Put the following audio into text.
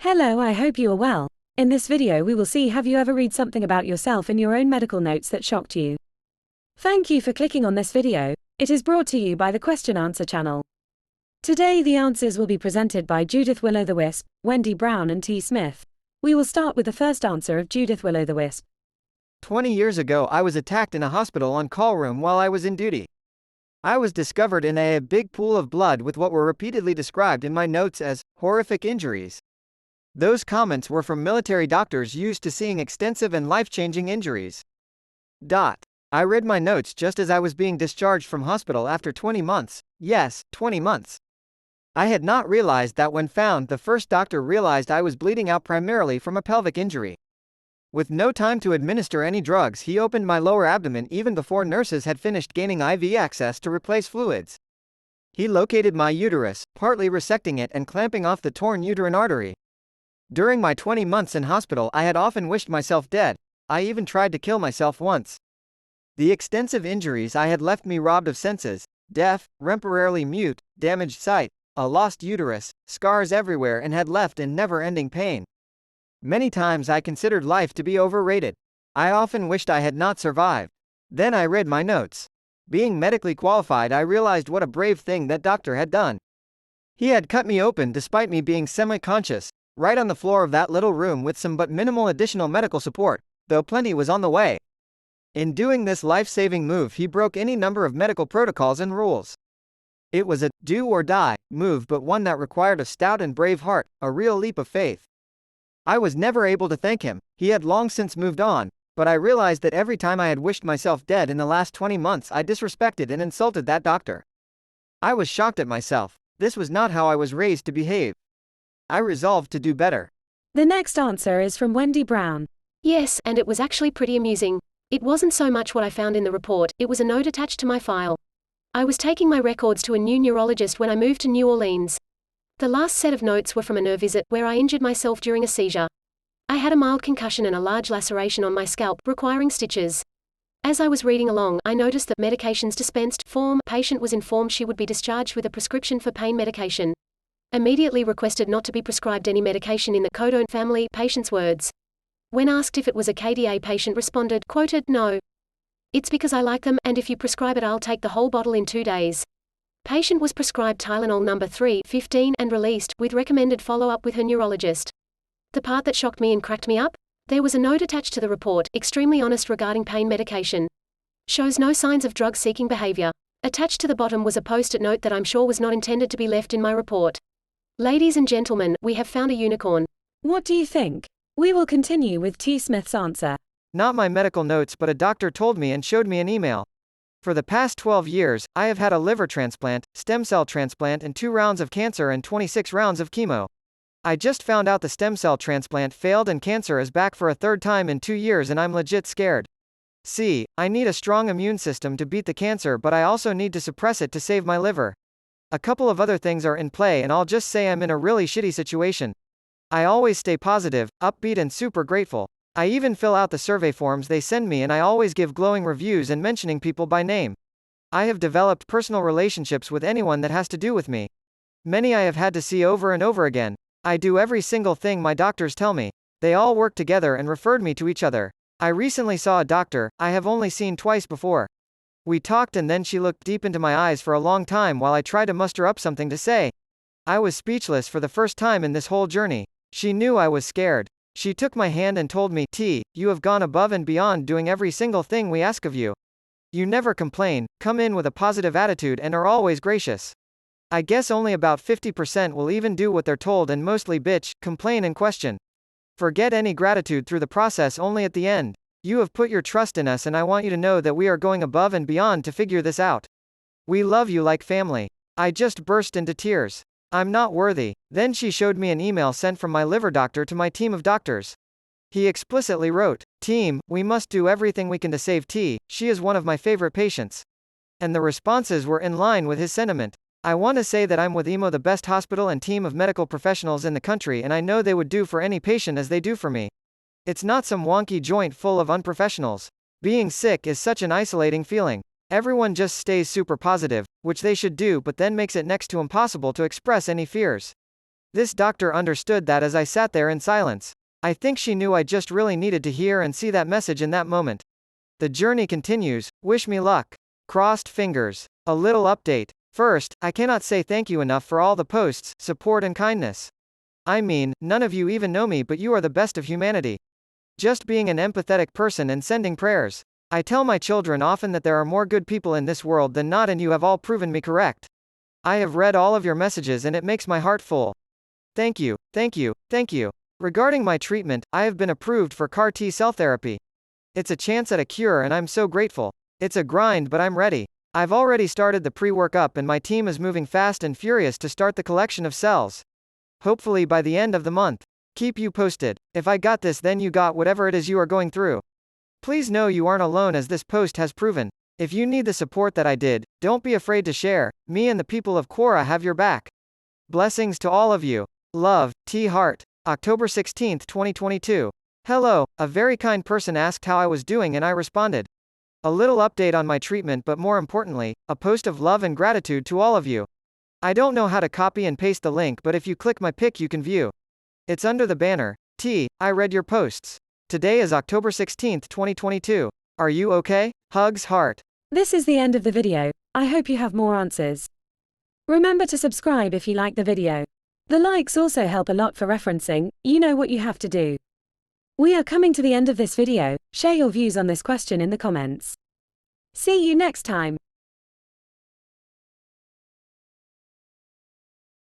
Hello, I hope you are well. In this video we will see have you ever read something about yourself in your own medical notes that shocked you. Thank you for clicking on this video. It is brought to you by the Question Answer channel. Today the answers will be presented by Judith Willothewisp, Wendy Brown and T. Smith. We will start with the first answer of Judith Willothewisp. 20 years ago I was attacked in a hospital on call room while I was in duty. I was discovered in a big pool of blood with what were repeatedly described in my notes as horrific injuries. Those comments were from military doctors used to seeing extensive and life-changing injuries. I read my notes just as I was being discharged from hospital after 20 months. Yes, 20 months. I had not realized that when found, the first doctor realized I was bleeding out primarily from a pelvic injury. With no time to administer any drugs, he opened my lower abdomen even before nurses had finished gaining IV access to replace fluids. He located my uterus, partly resecting it and clamping off the torn uterine artery. During my 20 months in hospital, I had often wished myself dead. I even tried to kill myself once. The extensive injuries I had left me robbed of senses, deaf, remporarily mute, damaged sight, a lost uterus, scars everywhere, and had left in never-ending pain. Many times I considered life to be overrated. I often wished I had not survived. Then I read my notes. Being medically qualified, I realized what a brave thing that doctor had done. He had cut me open despite me being semi-conscious, right on the floor of that little room with some but minimal additional medical support, though plenty was on the way. In doing this life-saving move, he broke any number of medical protocols and rules. It was a do or die move, but one that required a stout and brave heart, a real leap of faith. I was never able to thank him. He had long since moved on, but I realized that every time I had wished myself dead in the last 20 months, I disrespected and insulted that doctor. I was shocked at myself. This was not how I was raised to behave. I resolved to do better. The next answer is from Wendy Brown. Yes, and it was actually pretty amusing. It wasn't so much what I found in the report, it was a note attached to my file. I was taking my records to a new neurologist when I moved to New Orleans. The last set of notes were from a nerve visit where I injured myself during a seizure. I had a mild concussion and a large laceration on my scalp, requiring stitches. As I was reading along, I noticed that medications dispensed form. Patient was informed she would be discharged with a prescription for pain medication. Immediately requested not to be prescribed any medication in the codone family, patient's words. When asked if it was a KDA, patient responded, quoted, "No. It's because I like them, and if you prescribe it I'll take the whole bottle in 2 days." Patient was prescribed Tylenol number 3/15 and released, with recommended follow-up with her neurologist. The part that shocked me and cracked me up? There was a note attached to the report, extremely honest regarding pain medication. Shows no signs of drug-seeking behavior. Attached to the bottom was a post-it note that I'm sure was not intended to be left in my report. Ladies and gentlemen, we have found a unicorn. What do you think? We will continue with T. Smith's answer. Not my medical notes, but a doctor told me and showed me an email. For the past 12 years, I have had a liver transplant, stem cell transplant, and 2 rounds of cancer and 26 rounds of chemo. I just found out the stem cell transplant failed and cancer is back for a 3rd time in 2 years and I'm legit scared. See, I need a strong immune system to beat the cancer, but I also need to suppress it to save my liver. A couple of other things are in play and I'll just say I'm in a really shitty situation. I always stay positive, upbeat and super grateful. I even fill out the survey forms they send me and I always give glowing reviews and mentioning people by name. I have developed personal relationships with anyone that has to do with me. Many I have had to see over and over again. I do every single thing my doctors tell me. They all work together and referred me to each other. I recently saw a doctor I have only seen twice before. We talked and then she looked deep into my eyes for a long time while I tried to muster up something to say. I was speechless for the first time in this whole journey. She knew I was scared. She took my hand and told me, "T, you have gone above and beyond doing every single thing we ask of you. You never complain, come in with a positive attitude and are always gracious. I guess only about 50% will even do what they're told and mostly bitch, complain and question. Forget any gratitude through the process, only at the end. You have put your trust in us and I want you to know that we are going above and beyond to figure this out. We love you like family." I just burst into tears. I'm not worthy. Then she showed me an email sent from my liver doctor to my team of doctors. He explicitly wrote, "Team, we must do everything we can to save T, she is one of my favorite patients." And the responses were in line with his sentiment. I want to say that I'm with EMO, the best hospital and team of medical professionals in the country, and I know they would do for any patient as they do for me. It's not some wonky joint full of unprofessionals. Being sick is such an isolating feeling. Everyone just stays super positive, which they should do, but then makes it next to impossible to express any fears. This doctor understood that as I sat there in silence. I think she knew I just really needed to hear and see that message in that moment. The journey continues, wish me luck. Crossed fingers. A little update. First, I cannot say thank you enough for all the posts, support and kindness. I mean, none of you even know me, but you are the best of humanity. Just being an empathetic person and sending prayers. I tell my children often that there are more good people in this world than not, and you have all proven me correct. I have read all of your messages and it makes my heart full. Thank you, thank you, thank you. Regarding my treatment, I have been approved for CAR T cell therapy. It's a chance at a cure and I'm so grateful. It's a grind, but I'm ready. I've already started the pre-workup and my team is moving fast and furious to start the collection of cells. Hopefully by the end of the month. Keep you posted. If I got this, then you got whatever it is you are going through. Please know you aren't alone, as this post has proven. If you need the support that I did, don't be afraid to share. Me and the people of Quora have your back. Blessings to all of you. Love, T. Hart. October 16, 2022. Hello, a very kind person asked how I was doing and I responded. A little update on my treatment, but more importantly, a post of love and gratitude to all of you. I don't know how to copy and paste the link, but if you click my pic you can view. It's under the banner. T. I read your posts. Today is October 16, 2022. Are you okay? Hugs, heart. This is the end of the video. I hope you have more answers. Remember to subscribe if you like the video. The likes also help a lot for referencing. You know what you have to do. We are coming to the end of this video. Share your views on this question in the comments. See you next time.